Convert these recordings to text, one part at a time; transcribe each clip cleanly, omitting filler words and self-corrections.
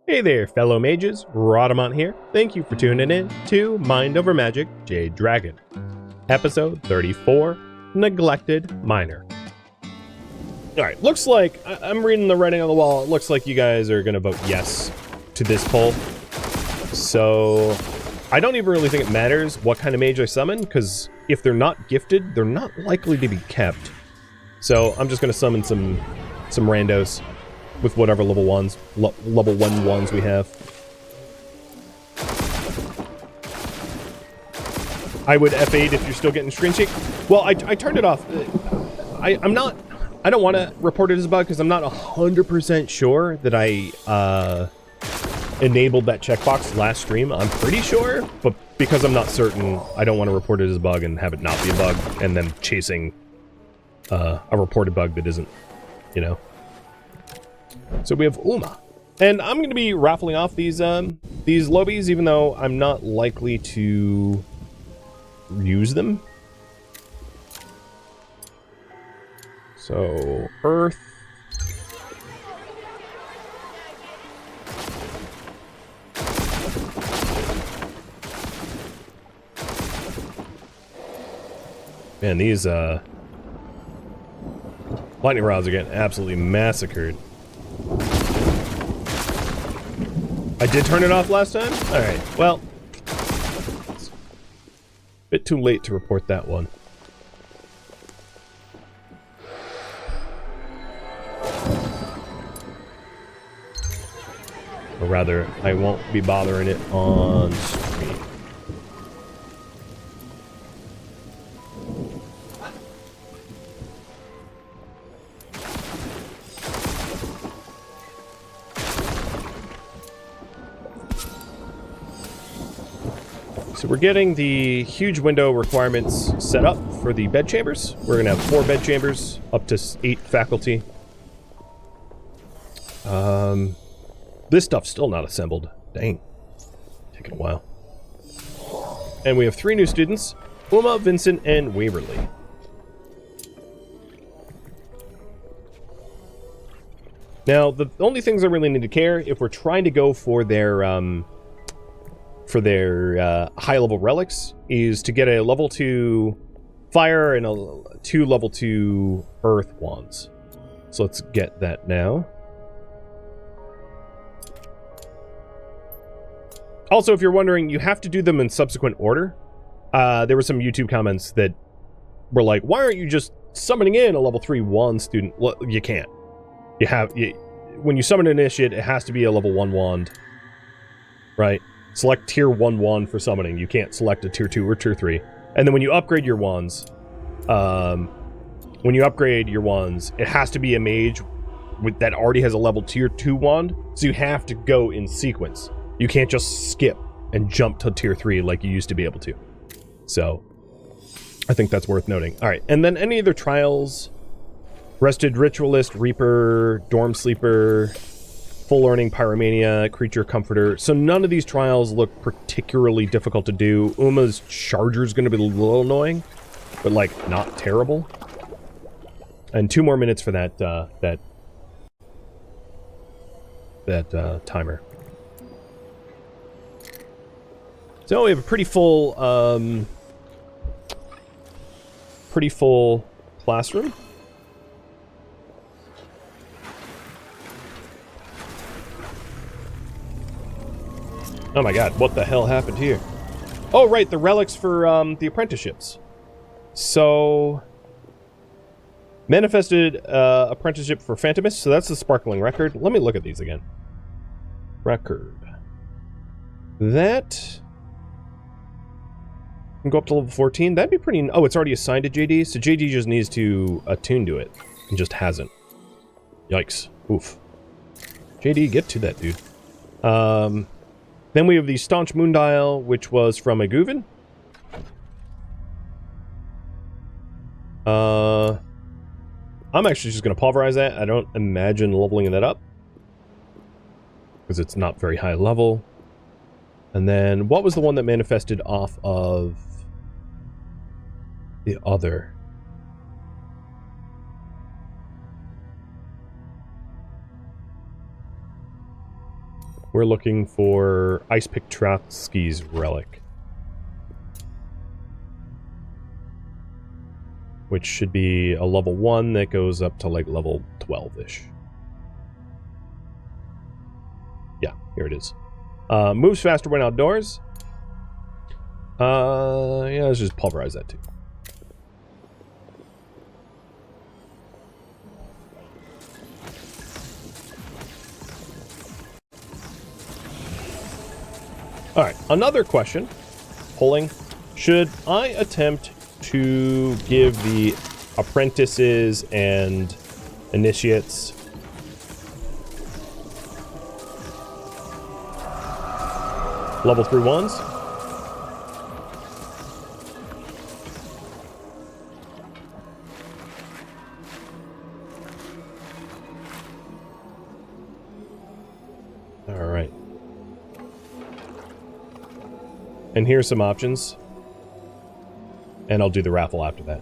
Hey there, fellow mages, Rhadamant here. Thank you for tuning in to Mind Over Magic Jade Dragon. Episode 34, Neglected Miner. Alright, looks like, I'm reading the writing on the wall, it looks like you guys are gonna vote yes to this poll. So, I don't even really think it matters what kind of mage I summon, because if they're not gifted, they're not likely to be kept. So, I'm just gonna summon some randos with whatever level 1 ones we have. I would F8 if you're still getting screen shake. Well, I turned it off. I don't want to report it as a bug because I'm not 100% sure that I enabled that checkbox last stream. I'm pretty sure, but because I'm not certain, I don't want to report it as a bug and have it not be a bug, and then chasing a reported bug that isn't, you know. So we have Uma, and I'm going to be raffling off these lobies, even though I'm not likely to use them. So Earth, man, these lightning rods are getting absolutely massacred. I did turn it off last time? Alright, well, it's a bit too late to report that one. Or rather, I won't be bothering it on stream. So we're getting the huge window requirements set up for the bed chambers. We're going to have 4 bed chambers, up to 8 faculty. This stuff's still not assembled. Dang. Taking a while. And we have 3 new students, Uma, Vincent, and Waverly. Now, the only things I really need to care, if we're trying to go for their high-level relics, is to get a level 2 fire and a 2 level 2 earth wands. So let's get that now. Also, if you're wondering, you have to do them in subsequent order. There were some YouTube comments that were like, why aren't you just summoning in a level 3 wand student? Well, you can't. When you summon an initiate, it has to be a level 1 wand. Right? Select tier 1 wand for summoning. You can't select a tier 2 or tier 3. And then when you upgrade your wands, it has to be a mage that already has a level tier 2 wand. So you have to go in sequence. You can't just skip and jump to tier 3 like you used to be able to. So I think that's worth noting. All right, and then any other trials: Rested Ritualist, Reaper, Dorm Sleeper, Full Learning, Pyromania, Creature Comforter. So none of these trials look particularly difficult to do. Uma's Charger is going to be a little annoying, but like not terrible. And 2 more minutes for that timer. So we have a pretty full classroom. Oh my god, what the hell happened here? Oh right, the relics for the apprenticeships. So manifested apprenticeship for Phantomus, so that's the sparkling record. Let me look at these again. Record. That can go up to level 14. That'd be pretty... Oh, it's already assigned to JD, so JD just needs to attune to it, and just hasn't. Yikes. Oof. JD, get to that, dude. Then we have the Staunch Moondial, which was from a Guven. I'm actually just going to pulverize that. I don't imagine leveling that up, because it's not very high level. And then, what was the one that manifested off of the other? We're looking for Ice Pick Trotsky's Relic. Which should be a level 1 that goes up to like level 12-ish. Yeah, here it is. Moves faster when outdoors. Yeah, let's just pulverize that too. Alright, another question. Polling. Should I attempt to give the apprentices and initiates level 3 ones? Alright. And here's some options. And I'll do the raffle after that.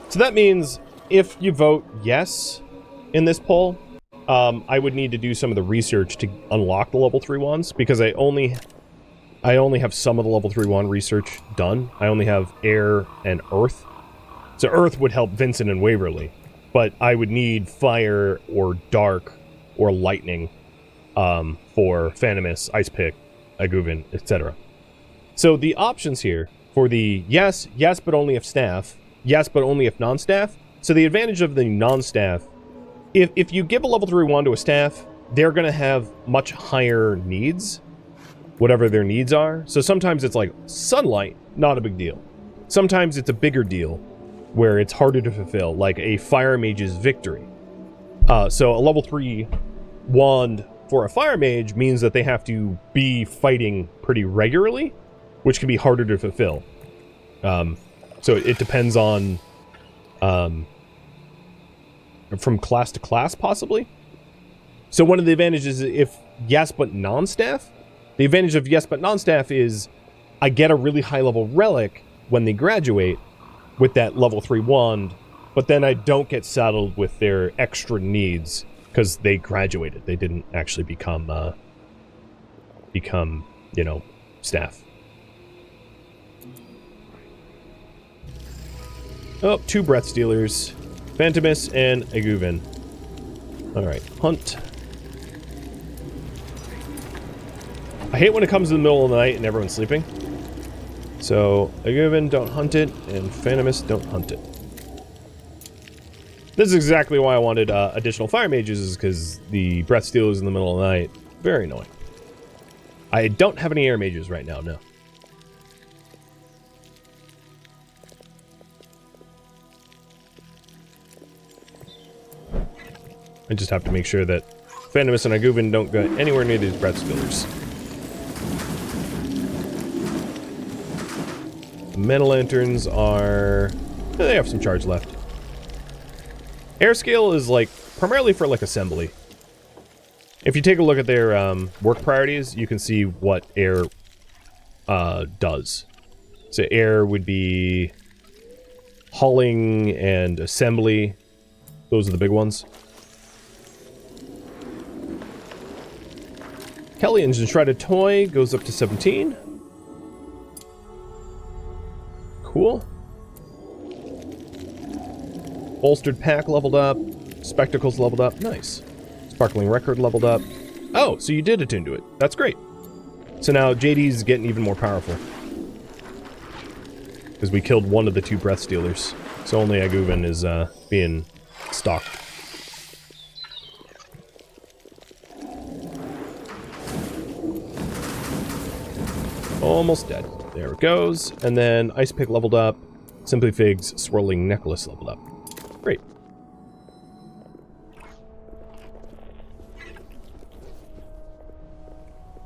So that means if you vote yes in this poll, I would need to do some of the research to unlock the level 3 ones, because I only have some of the level 3-1 research done. I only have air and earth. So earth would help Vincent and Waverly, but I would need fire or dark or lightning for Phantomus, Ice Pick, Aguvin, etc. So the options here for the yes, yes but only if staff, yes but only if non-staff. So the advantage of the non-staff, if you give a level 3 wand to a staff, they're going to have much higher needs, whatever their needs are. So sometimes it's like sunlight, not a big deal. Sometimes it's a bigger deal where it's harder to fulfill, like a fire mage's victory. So a level 3 wand for a fire mage means that they have to be fighting pretty regularly, which can be harder to fulfill. So it depends on from class to class, possibly. So one of the advantages, if yes but non-staff, the advantage of yes but non-staff is I get a really high level relic when they graduate with that level 3 wand, but then I don't get saddled with their extra needs because they graduated. They didn't actually become, you know, staff. Oh, 2 Breath Stealers. Phantomus and Aguvin. Alright, hunt. I hate when it comes in the middle of the night and everyone's sleeping. So, Aguvin, don't hunt it, and Phantomus, don't hunt it. This is exactly why I wanted additional fire mages, is because the Breath Stealers in the middle of the night, very annoying. I don't have any air mages right now, no. I just have to make sure that Phantomus and Aguvin don't go anywhere near these Breath Stealers. The Mana Lanterns are... they have some charge left. Air Scale is, like, primarily for, like, assembly. If you take a look at their work priorities, you can see what air does. So air would be hauling and assembly. Those are the big ones. Hellions and Shrouded Toy goes up to 17. Cool. Bolstered Pack leveled up. Spectacles leveled up. Nice. Sparkling Record leveled up. Oh, so you did attune to it. That's great. So now JD's getting even more powerful. Because we killed one of the 2 Breath Stealers. So only Aguvin is being stalked. Almost dead. There it goes. And then Ice Pick leveled up. Simply Fig's Swirling Necklace leveled up. Great.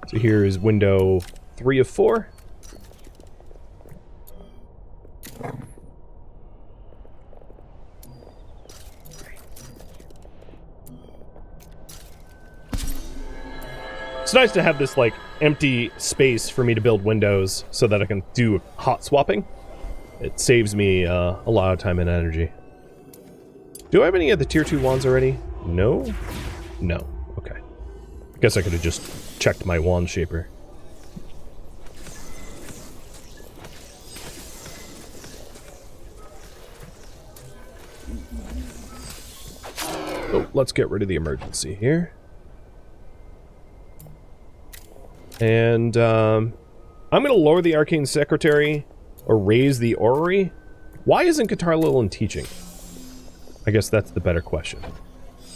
So here is window 3 of 4. It's nice to have this, like, empty space for me to build windows so that I can do hot swapping. It saves me a lot of time and energy. Do I have any of the tier 2 wands already? No? No. Okay. Guess I could have just checked my wand shaper. Oh, let's get rid of the emergency here. And, I'm going to lower the Arcane Secretary or raise the Orrery. Why isn't Guitar Lilin teaching? I guess that's the better question.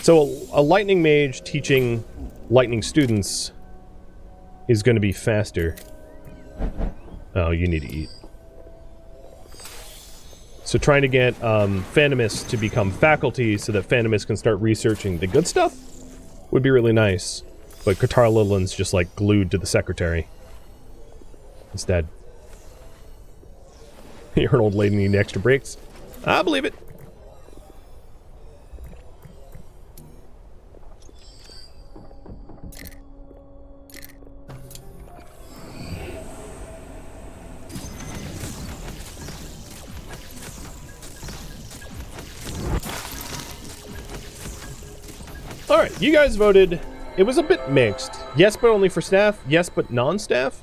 So, a Lightning Mage teaching Lightning students is going to be faster. Oh, you need to eat. So trying to get Phantomists to become faculty so that Phantomists can start researching the good stuff would be really nice. But Guitar Lilin's just like glued to the secretary instead. You're an old lady needing extra breaks. I believe it. Alright, you guys voted. It was a bit mixed. Yes, but only for staff. Yes, but non-staff.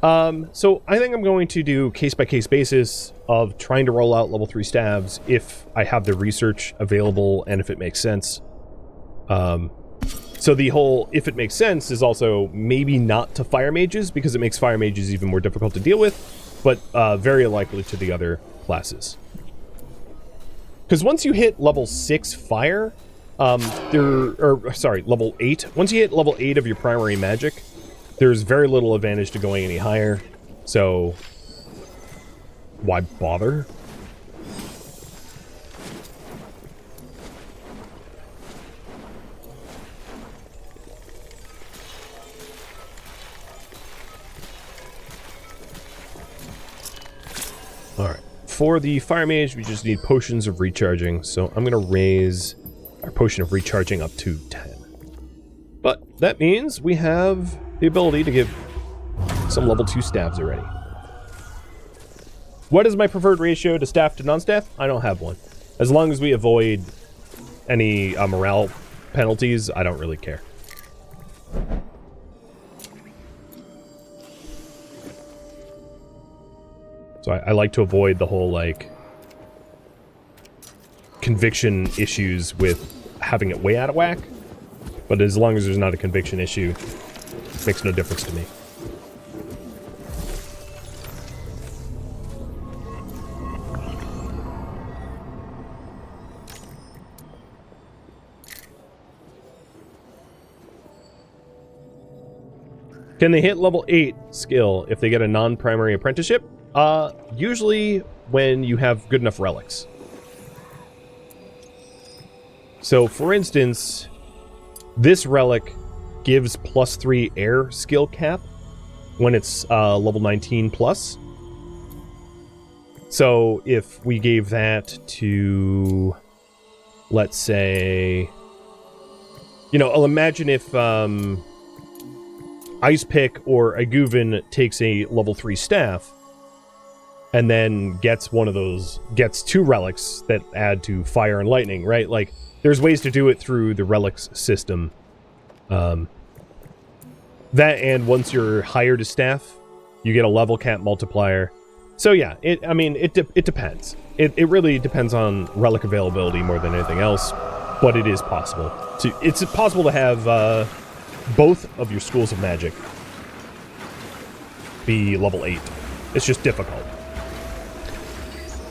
So I think I'm going to do case-by-case basis of trying to roll out level 3 staves if I have the research available and if it makes sense. So the whole if it makes sense is also maybe not to fire mages because it makes fire mages even more difficult to deal with, but very likely to the other classes. Because once you hit level 6 fire, level 8. Once you hit level 8 of your primary magic, there's very little advantage to going any higher. So, why bother? Alright. For the Fire Mage, we just need potions of recharging. So, I'm going to raise our potion of recharging up to 10. But that means we have the ability to give some level 2 staffs already. What is my preferred ratio to staff to non-staff? I don't have one. As long as we avoid any morale penalties, I don't really care. So I like to avoid the whole, like, conviction issues with having it way out of whack, but as long as there's not a conviction issue, it makes no difference to me. Can they hit level 8 skill if they get a non-primary apprenticeship? Usually when you have good enough relics. So, for instance, this relic gives +3 air skill cap when it's level 19 plus. So, if we gave that to, let's say, you know, I'll imagine if Ice Pick or Aguvin takes a level 3 staff and then gets one of those, gets 2 relics that add to fire and lightning, right? Like, there's ways to do it through the relics system. That, and once you're hired as staff, you get a level cap multiplier. So yeah, it depends. It really depends on relic availability more than anything else, but it is possible. It's possible to have both of your schools of magic be level 8. It's just difficult.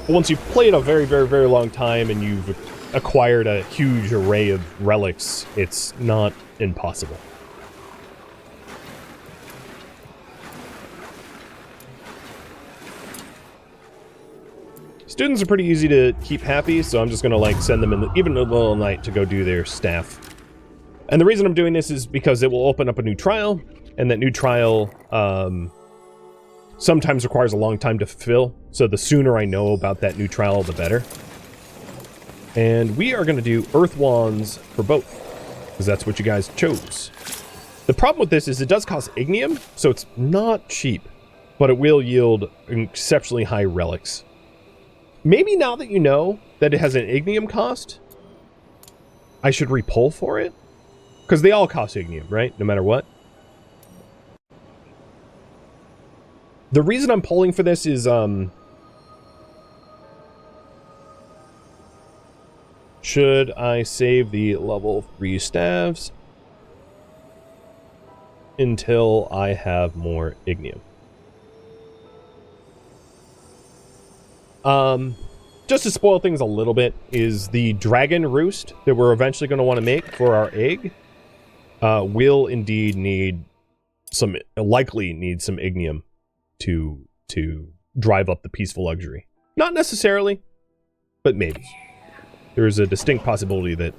But once you've played a very, very, very long time and you've acquired a huge array of relics, it's not impossible. Students are pretty easy to keep happy, so I'm just gonna like send them in even in the middle of the night to go do their staff. And the reason I'm doing this is because it will open up a new trial, and that new trial sometimes requires a long time to fulfill, so the sooner I know about that new trial, the better. And we are going to do Earth Wands for both, because that's what you guys chose. The problem with this is it does cost Ignium, so it's not cheap, but it will yield exceptionally high relics. Maybe now that you know that it has an Ignium cost, I should repull for it? Because they all cost ignium, right? No matter what. The reason I'm pulling for this is, should I save the level 3 staves until I have more ignium? Just to spoil things a little bit, is the dragon roost that we're eventually going to want to make for our egg will indeed likely need some ignium to drive up the peaceful luxury. Not necessarily, but maybe. There is a distinct possibility that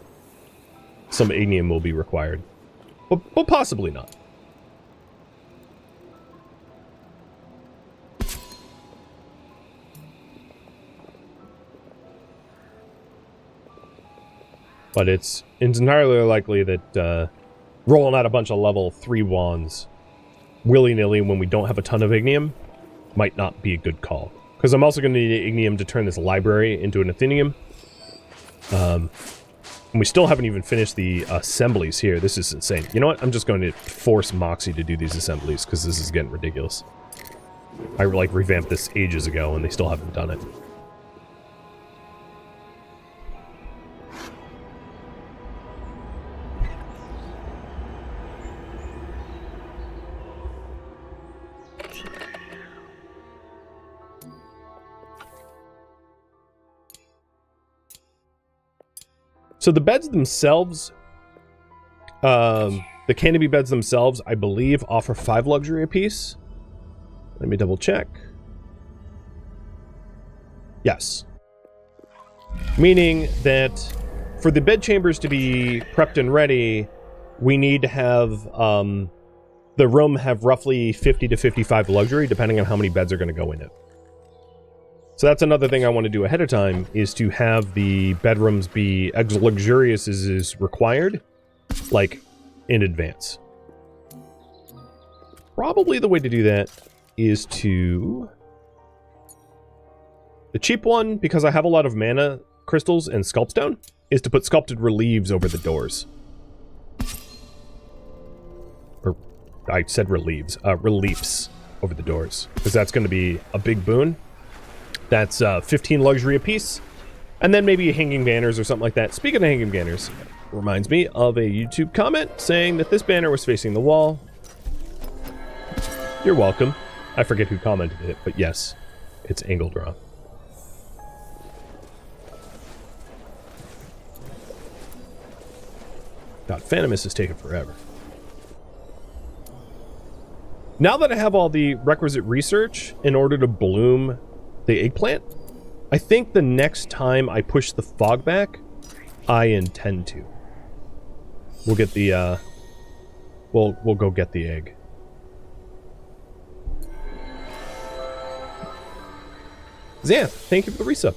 some ignium will be required, but possibly not. But it's entirely likely that rolling out a bunch of level 3 wands willy-nilly when we don't have a ton of ignium might not be a good call. Because I'm also going to need ignium to turn this library into an Athenium. And we still haven't even finished the assemblies here. This is insane. You know what? I'm just going to force Moxie to do these assemblies because this is getting ridiculous. I like revamped this ages ago and they still haven't done it. So the beds themselves, the canopy beds themselves, I believe, offer 5 luxury apiece. Let me double check. Yes. Meaning that for the bed chambers to be prepped and ready, we need to have the room have roughly 50 to 55 luxury, depending on how many beds are going to go in it. So that's another thing I want to do ahead of time, is to have the bedrooms be as luxurious as is required, like, in advance. Probably the way to do that is to... The cheap one, because I have a lot of mana crystals and sculpstone, is to put sculpted reliefs over the doors. Or, I said reliefs. Reliefs over the doors, because that's going to be a big boon. That's 15 luxury apiece. And then maybe hanging banners or something like that. Speaking of hanging banners, reminds me of a YouTube comment saying that this banner was facing the wall. You're welcome. I forget who commented it, but yes, it's angle draw. God, Phantomus is taking forever. Now that I have all the requisite research in order to bloom the eggplant, I think the next time I push the fog back, I intend to. We'll get the, we'll go get the egg. Xanth, thank you for the resub.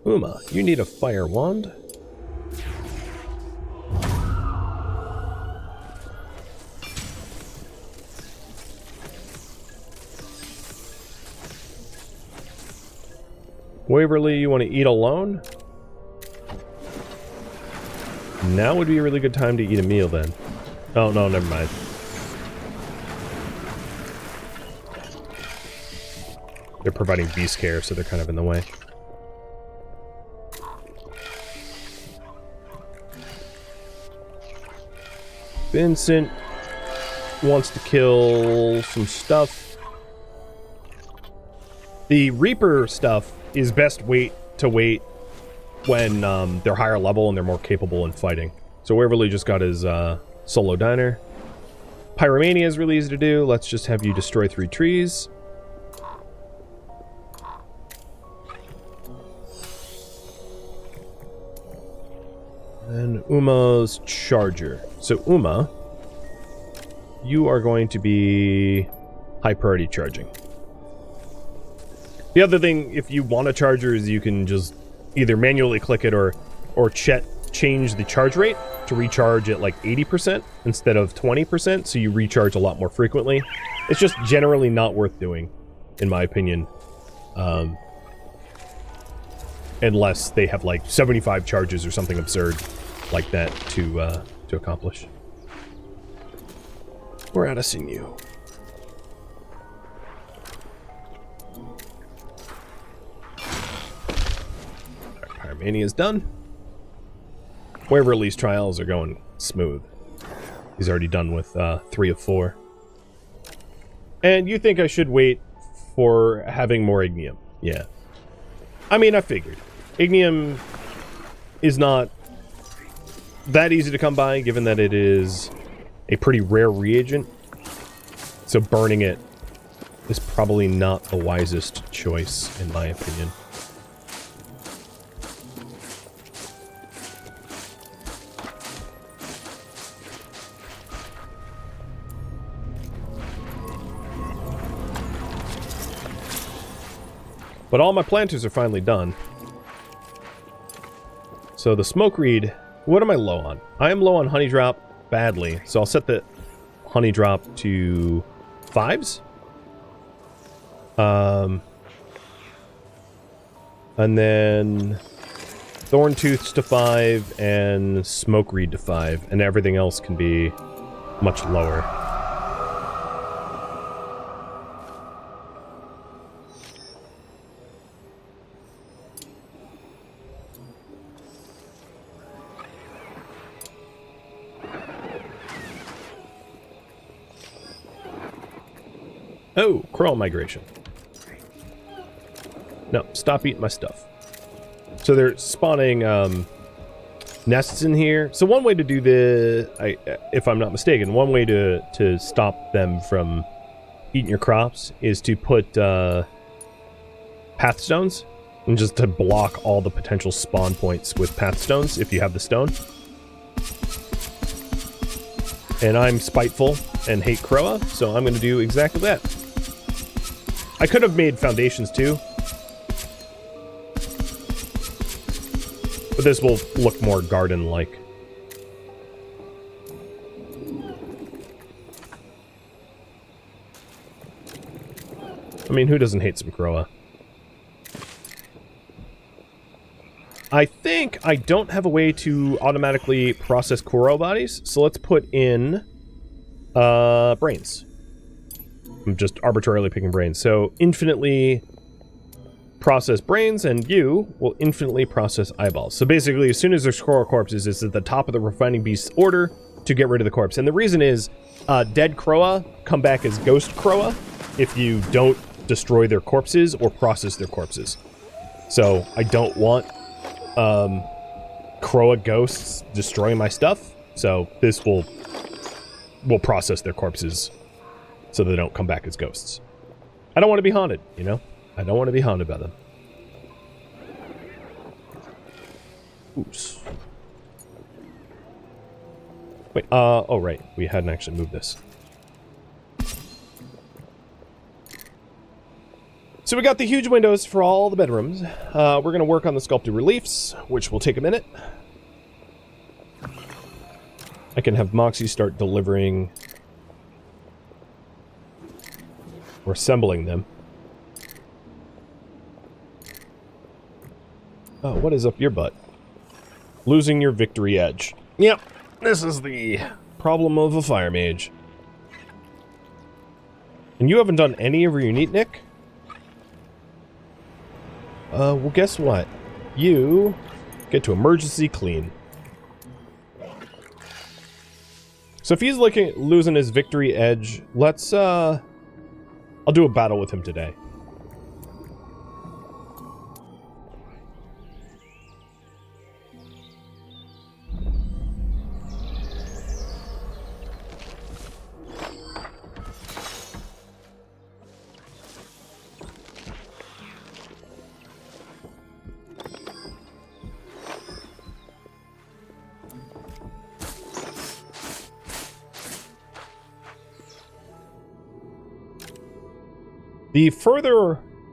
Uma, you need a fire wand? Waverly, you want to eat alone? Now would be a really good time to eat a meal then. Oh, no, never mind. They're providing beast care, so they're kind of in the way. Vincent wants to kill some stuff. The Reaper stuff is best wait when they're higher level and they're more capable in fighting. So Waverly just got his solo diner. Pyromania is really easy to do. Let's just have you destroy 3 trees. And Uma's charger. So Uma, you are going to be high priority charging. The other thing, if you want a charger, is you can just either manually click it or change the charge rate to recharge at like 80% instead of 20%, so you recharge a lot more frequently. It's just generally not worth doing, in my opinion. Unless they have like 75 charges or something absurd like that to accomplish. We're out of sinew. Pyromania's done. Wherever at least trials are going smooth. He's already done with 3 of 4. And you think I should wait for having more Ignium? Yeah. I mean, I figured. Ignium is not that easy to come by, given that it is a pretty rare reagent. So burning it is probably not the wisest choice, in my opinion. But all my planters are finally done. So the smoke reed, what am I low on? I am low on honey drop badly, so I'll set the honey drop to 5s. And then thorn tooths to 5 and smoke reed to 5, and everything else can be much lower. Oh, Crow migration. No, stop eating my stuff. So they're spawning nests in here. So one way to do if I'm not mistaken, one way to stop them from eating your crops is to put path stones, and just to block all the potential spawn points with path stones if you have the stone. And I'm spiteful and hate Croa, so I'm going to do exactly that. I could have made foundations too, but this will look more garden-like. I mean, who doesn't hate some Croa? I think I don't have a way to automatically process Koro bodies, so let's put in brains. I'm just arbitrarily picking brains. So infinitely process brains, and you will infinitely process eyeballs. So basically, as soon as there's Koro corpses, it's at the top of the refining beast's order to get rid of the corpse. And the reason is, dead Croa come back as ghost Croa if you don't destroy their corpses or process their corpses. So I don't want Croa ghosts destroying my stuff, so this will process their corpses so they don't come back as ghosts. I don't want to be haunted, you know? I don't want to be haunted by them. Oops. Wait, oh right, we hadn't actually moved this. So we got the huge windows for all the bedrooms. We're going to work on the sculpted reliefs, which will take a minute. I can have Moxie start delivering or assembling them. Oh, what is up your butt? Losing your victory edge. Yep, this is the problem of a fire mage. And you haven't done any of your unit, Nick? Well, guess what? You get to emergency clean. So if he's losing his victory edge, let's, I'll do a battle with him today.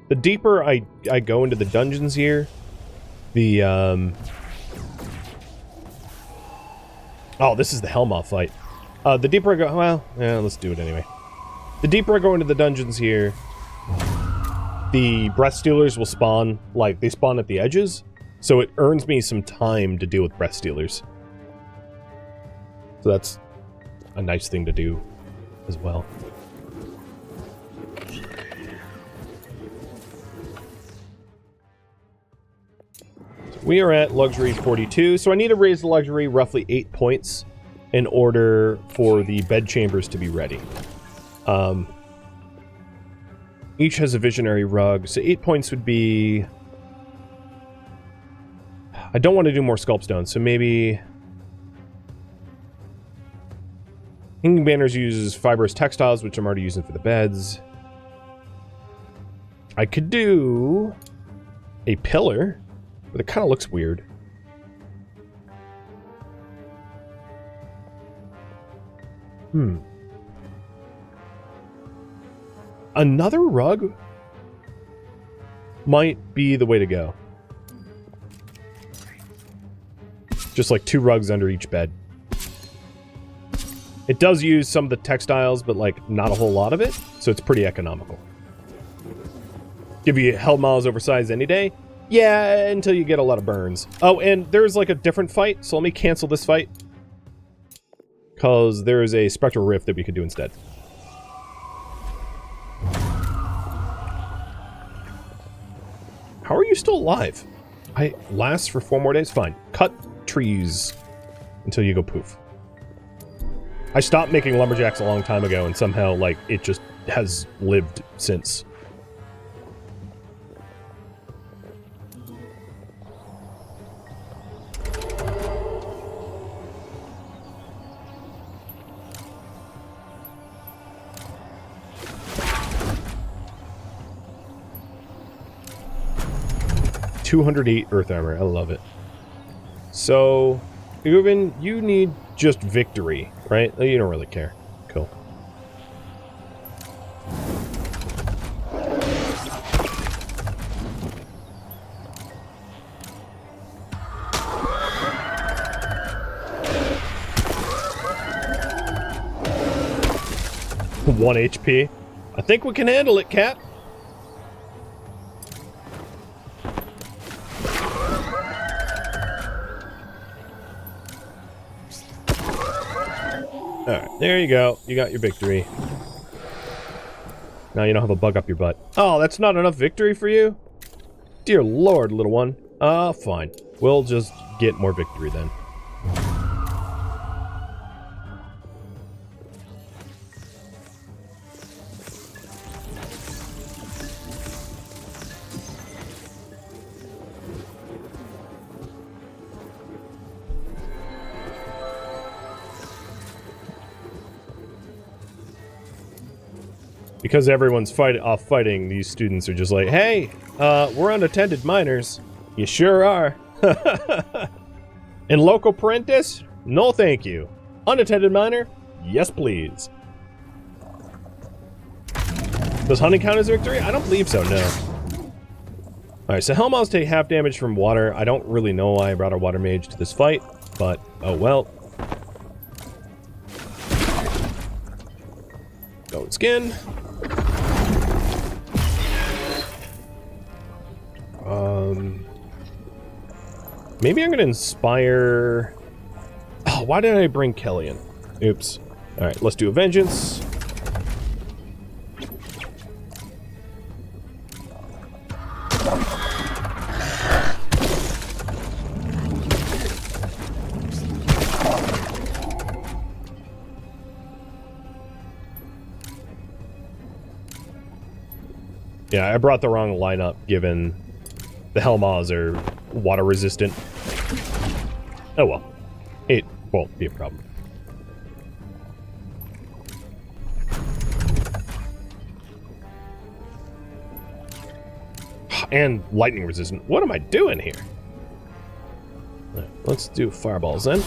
The deeper I go into the dungeons here, the, oh, this is the Helma fight. The deeper I go, well, yeah, let's do it anyway. The deeper I go into the dungeons here, the breath stealers will spawn, like, they spawn at the edges, so it earns me some time to deal with breath stealers. So that's a nice thing to do as well. So we are at luxury 42, so I need to raise the luxury roughly 8 points in order for the bed chambers to be ready. Each has a visionary rug, so 8 points would be... I don't want to do more sculpt stones, so maybe... Hanging Banners uses fibrous textiles, which I'm already using for the beds. I could do a pillar, but it kind of looks weird. Another rug might be the way to go. Just like 2 rugs under each bed. It does use some of the textiles, but like not a whole lot of it, so it's pretty economical. Give you hell miles oversized any day? Yeah, until you get a lot of burns. Oh, and there's like a different fight, so let me cancel this fight. Because there is a Spectral Rift that we could do instead. How are you still alive? I last for 4 more days? Fine. Cut trees until you go poof. I stopped making lumberjacks a long time ago, and somehow, like, it just has lived since. $208 earth armor. I love it. So, Ugin, you need just victory, right? You don't really care. Cool. One HP. I think we can handle it, Cat. Alright, there you go. You got your victory. Now you don't have a bug up your butt. Oh, that's not enough victory for you? Dear Lord, little one. Fine. We'll just get more victory then. Because everyone's off fighting, these students are just like, hey, we're unattended minors. You sure are. And local apprentice? No thank you. Unattended minor? Yes please. Does hunting count as a victory? I don't believe so, no. Alright, so Hellmaws take half damage from water. I don't really know why I brought a water mage to this fight, but oh well. Goat skin. Maybe I'm gonna inspire... Oh, why did I bring Kellyan? Oops. Alright, let's do a vengeance. Yeah, I brought the wrong lineup, given the Hellmaws are water resistant. Oh well. It won't be a problem. And lightning resistant. What am I doing here? Right, let's do fireballs then.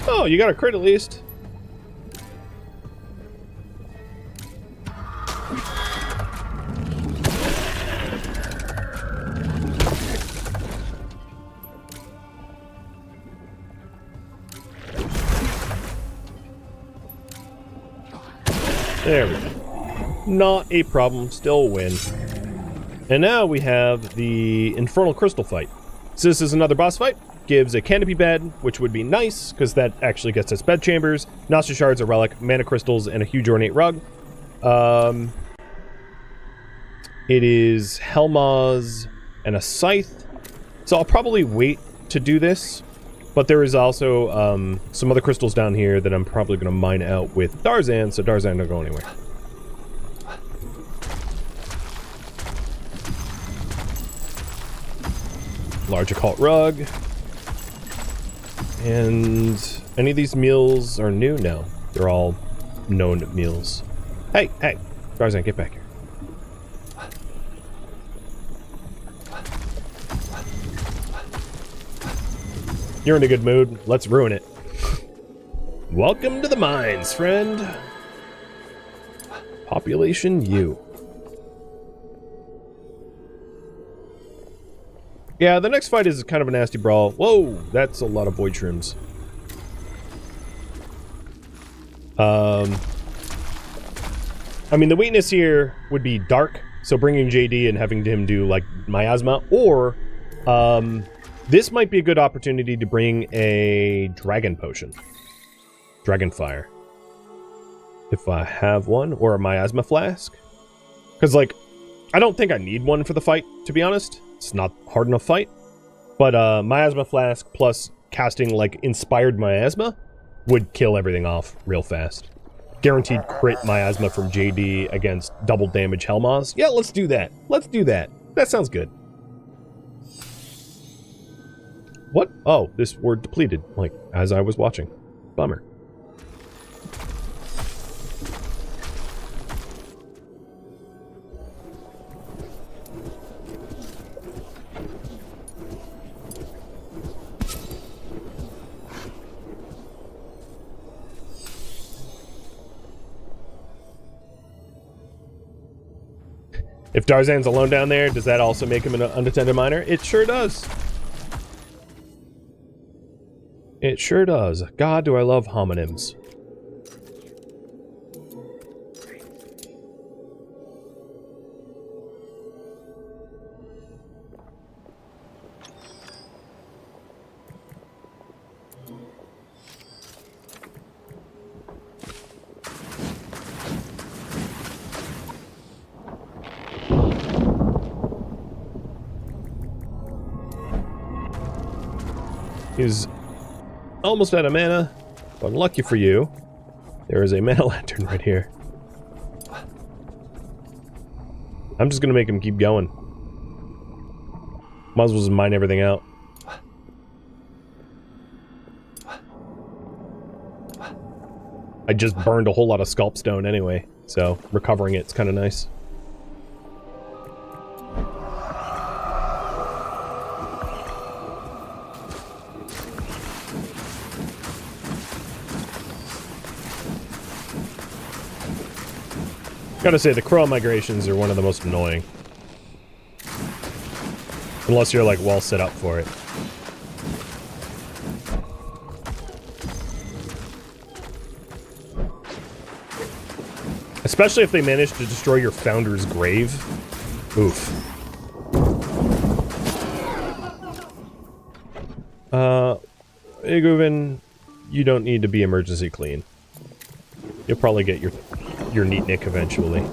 Oh, you got a crit at least. There we go. Not a problem, still win. And now we have the Infernal Crystal fight. So this is another boss fight. Gives a canopy bed, which would be nice, because that actually gets us bed chambers, Gnostic Shards, a relic, mana crystals, and a huge ornate rug. It is Helmaz and a scythe. So I'll probably wait to do this. But there is also some other crystals down here that I'm probably going to mine out with Darzan, so Darzan don't go anywhere. Large occult rug. And any of these meals are new? No. They're all known meals. Hey, hey. Darzan, get back here. You're in a good mood. Let's ruin it. Welcome to the mines, friend. Population U. Yeah, the next fight is kind of a nasty brawl. Whoa, that's a lot of void shrooms. I mean, the weakness here would be dark, so bringing JD and having him do, like, miasma, or, this might be a good opportunity to bring a dragon potion. Dragon fire. If I have one, or a miasma flask. Because, like, I don't think I need one for the fight, to be honest. It's not hard enough fight. But, miasma flask plus casting, like, inspired miasma would kill everything off real fast. Guaranteed crit miasma from JD against double damage Helmaz. Yeah, let's do that. Let's do that. That sounds good. What? Oh, this word depleted, like, as I was watching. Bummer. If Darzan's alone down there, does that also make him an unattended miner? It sure does. It sure does. God, do I love homonyms. He's almost out of mana, but lucky for you, there is a mana lantern right here. I'm just gonna make him keep going. Might as well just mine everything out. I just burned a whole lot of sculpt stone anyway, so recovering it's kind of nice. Gotta say, the crow migrations are one of the most annoying. Unless you're, like, well set up for it. Especially if they manage to destroy your founder's grave. Oof. Iguvin, you don't need to be emergency clean. You'll probably get your neat nick eventually.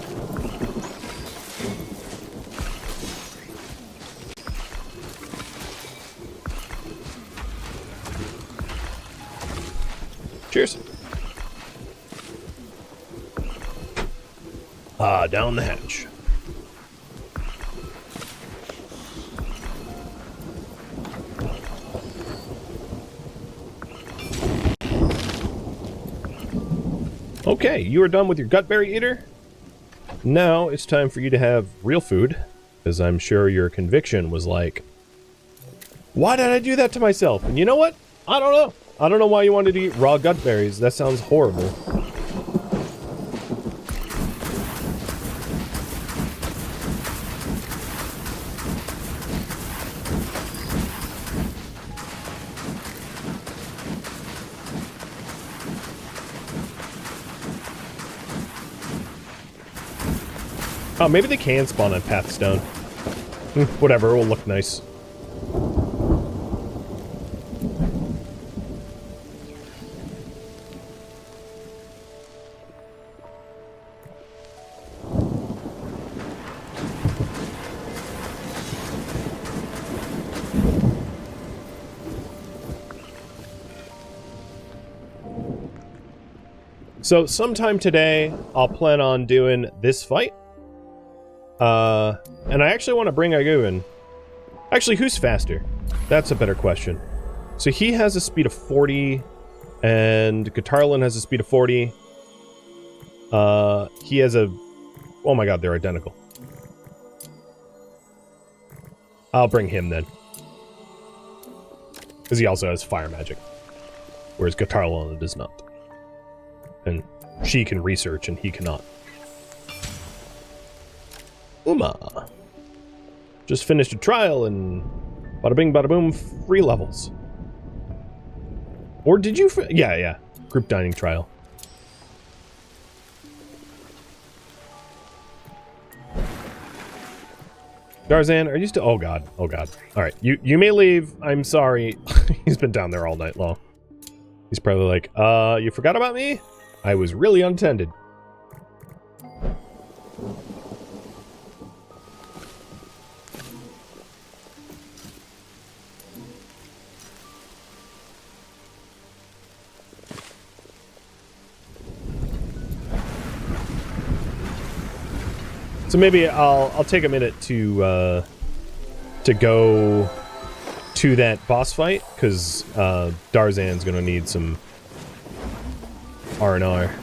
Cheers. Down the hatch. Okay, you are done with your gutberry eater. Now it's time for you to have real food, because I'm sure your conviction was like, why did I do that to myself? And you know what? I don't know. I don't know why you wanted to eat raw gutberries. That sounds horrible. Oh, maybe they can spawn on Pathstone. Whatever, it will look nice. So sometime today, I'll plan on doing this fight. And I actually want to bring Aguin. Actually, who's faster? That's a better question. So he has a speed of 40, and Guitarlin has a speed of 40. He has a... Oh my god, they're identical. I'll bring him then. Because he also has fire magic. Whereas Guitarlin does not. And she can research and he cannot. Uma. Just finished a trial and bada bing bada boom, 3 levels. Or did you... Yeah. Group dining trial. Darzan, are you still... Oh god. Alright, you may leave. I'm sorry. He's been down there all night long. He's probably like, you forgot about me? I was really unattended. So maybe I'll take a minute to go to that boss fight, because Darzan's gonna need some R&R.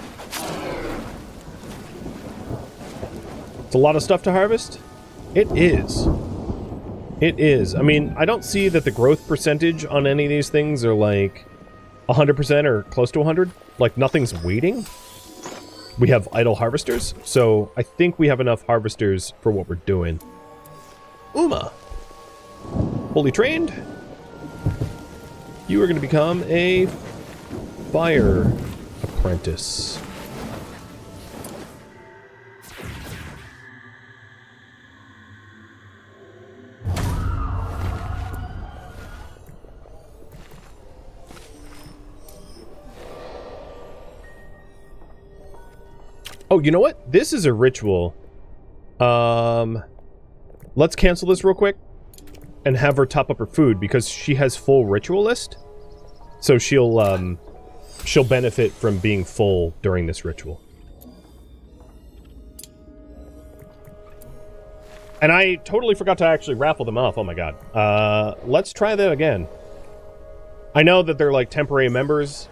It's a lot of stuff to harvest? It is. It is. I mean, I don't see that the growth percentage on any of these things are like 100% or close to 100. Like, nothing's waiting. We have idle harvesters, so I think we have enough harvesters for what we're doing. Uma. Fully trained. You are going to become a fire apprentice. Oh, you know what? This is a ritual. Let's cancel this real quick and have her top up her food because she has full ritual list. So she'll benefit from being full during this ritual. And I totally forgot to actually raffle them off. Oh my god. Let's try that again. I know that they're like temporary members,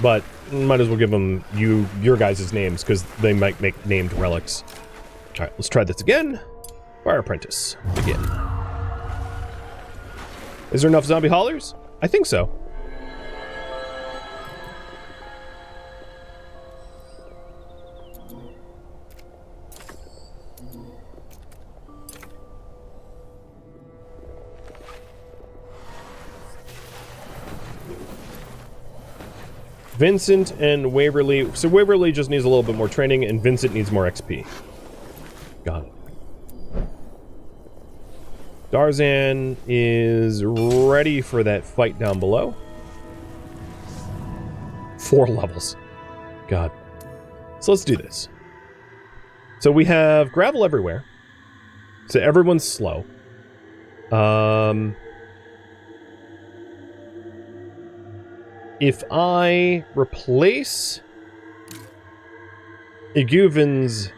but might as well give them your guys' names because they might make named relics. Alright, let's try this again. Fire apprentice. Begin. Is there enough zombie haulers? I think so. Vincent and Waverly. So Waverly just needs a little bit more training, and Vincent needs more XP. Got it. Darzan is ready for that fight down below. 4 levels. God. So let's do this. So we have gravel everywhere. So everyone's slow. If I replace Iguvin's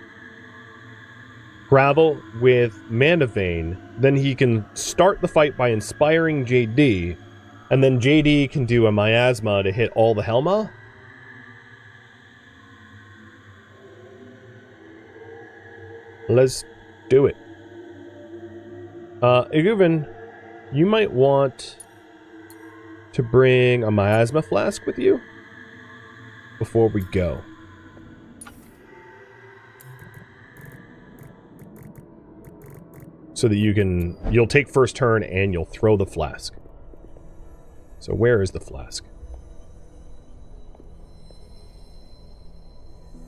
gravel with Manavane, then he can start the fight by inspiring JD, and then JD can do a miasma to hit all the Helma. Let's do it. Iguvin, you might want to bring a miasma flask with you before we go. So that you'll take first turn and you'll throw the flask. So where is the flask?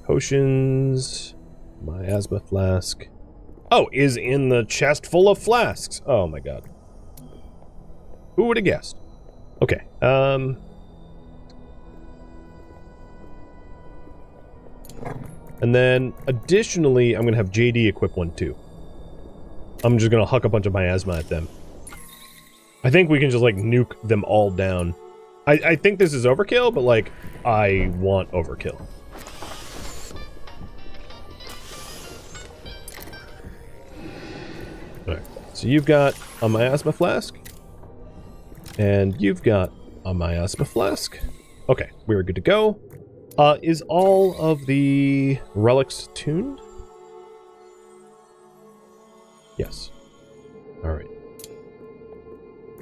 Potions, miasma flask. Oh, is in the chest full of flasks. Oh my god. Who would have guessed? Okay, and then, additionally, I'm gonna have JD equip one too. I'm just gonna huck a bunch of miasma at them. I think we can just, like, nuke them all down. I think this is overkill, but, like, I want overkill. Alright, so you've got a miasma flask. And you've got a miasma flask. Okay, we're good to go. Is all of the relics tuned? Yes. Alright.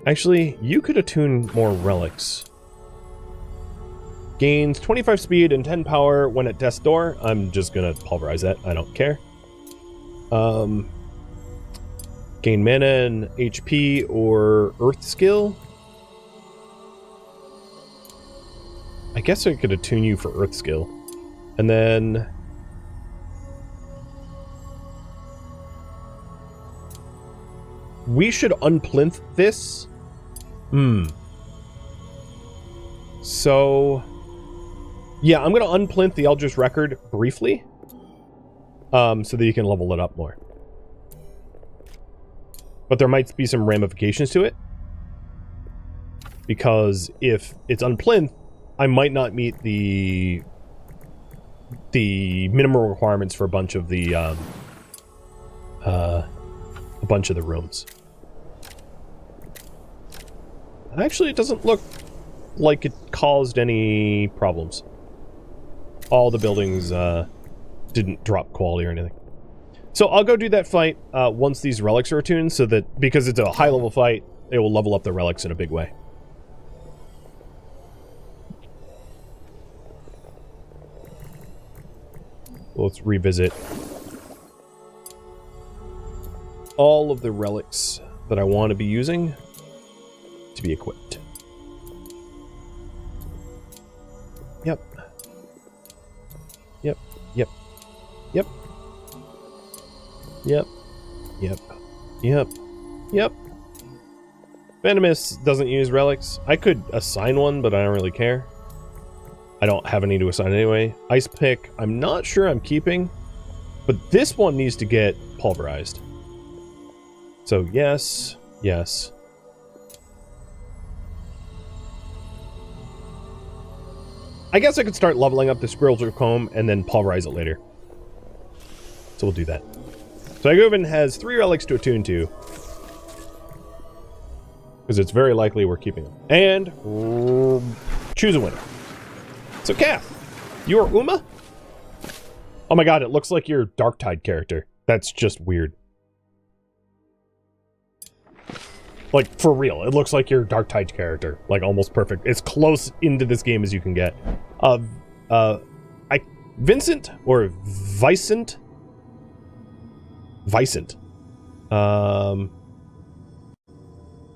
Actually, you could attune more relics. Gains 25 speed and 10 power when at death's door. I'm just gonna pulverize that. I don't care. Gain mana and HP or earth skill. I guess I could attune you for earth skill. And then... we should unplinth this. So... yeah, I'm gonna unplinth the Eldritch Record briefly. So that you can level it up more. But there might be some ramifications to it. Because if it's unplinth, I might not meet the minimum requirements for a bunch of the rooms. Actually, it doesn't look like it caused any problems. All the buildings didn't drop quality or anything. So I'll go do that fight once these relics are attuned, so that because it's a high level fight, it will level up the relics in a big way. Let's revisit all of the relics that I want to be using to be equipped. Yep. Yep. Yep. Yep. Yep. Yep. Yep. Yep. Venomous doesn't use relics. I could assign one, but I don't really care. I don't have any to assign anyway. Ice Pick, I'm not sure I'm keeping, but this one needs to get pulverized. So yes, yes. I guess I could start leveling up the Spectral Comb and then pulverize it later. So we'll do that. So Eggplant has 3 relics to attune to. Because it's very likely we're keeping them. And choose a winner. So, Kath, you're Uma? Oh my god, it looks like your Darktide character. That's just weird. Like, for real, it looks like your Darktide character. Like, almost perfect. It's close into this game as you can get. Vincent? Or Vicent? Vicent.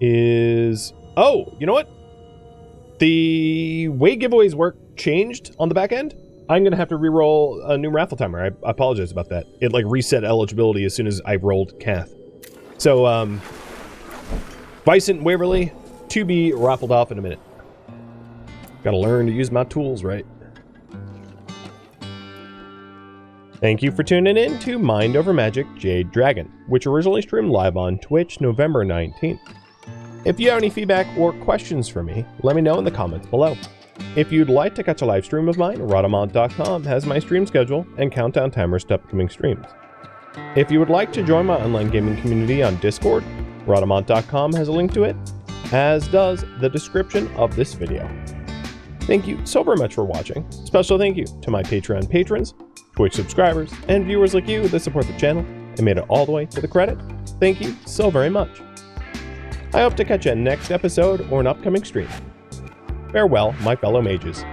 Is... oh, you know what? The way giveaways work changed on the back end. I'm gonna have to re-roll a new raffle timer. I apologize about that. It like reset eligibility as soon as I rolled Kath. So Vicent Waverly to be raffled off in a minute. Gotta learn to use my tools right. Thank you for tuning in to Mind Over Magic Jade Dragon, which originally streamed live on Twitch November 19th. If you have any feedback or questions for me, let me know in the comments below. If you'd like to catch a live stream of mine, Rhadamant.com has my stream schedule and countdown timers to upcoming streams. If you would like to join my online gaming community on Discord, Rhadamant.com has a link to it, as does the description of this video. Thank you so very much for watching. Special thank you to my Patreon patrons, Twitch subscribers, and viewers like you that support the channel and made it all the way to the credit. Thank you so very much. I hope to catch you next episode or an upcoming stream. Farewell, my fellow mages.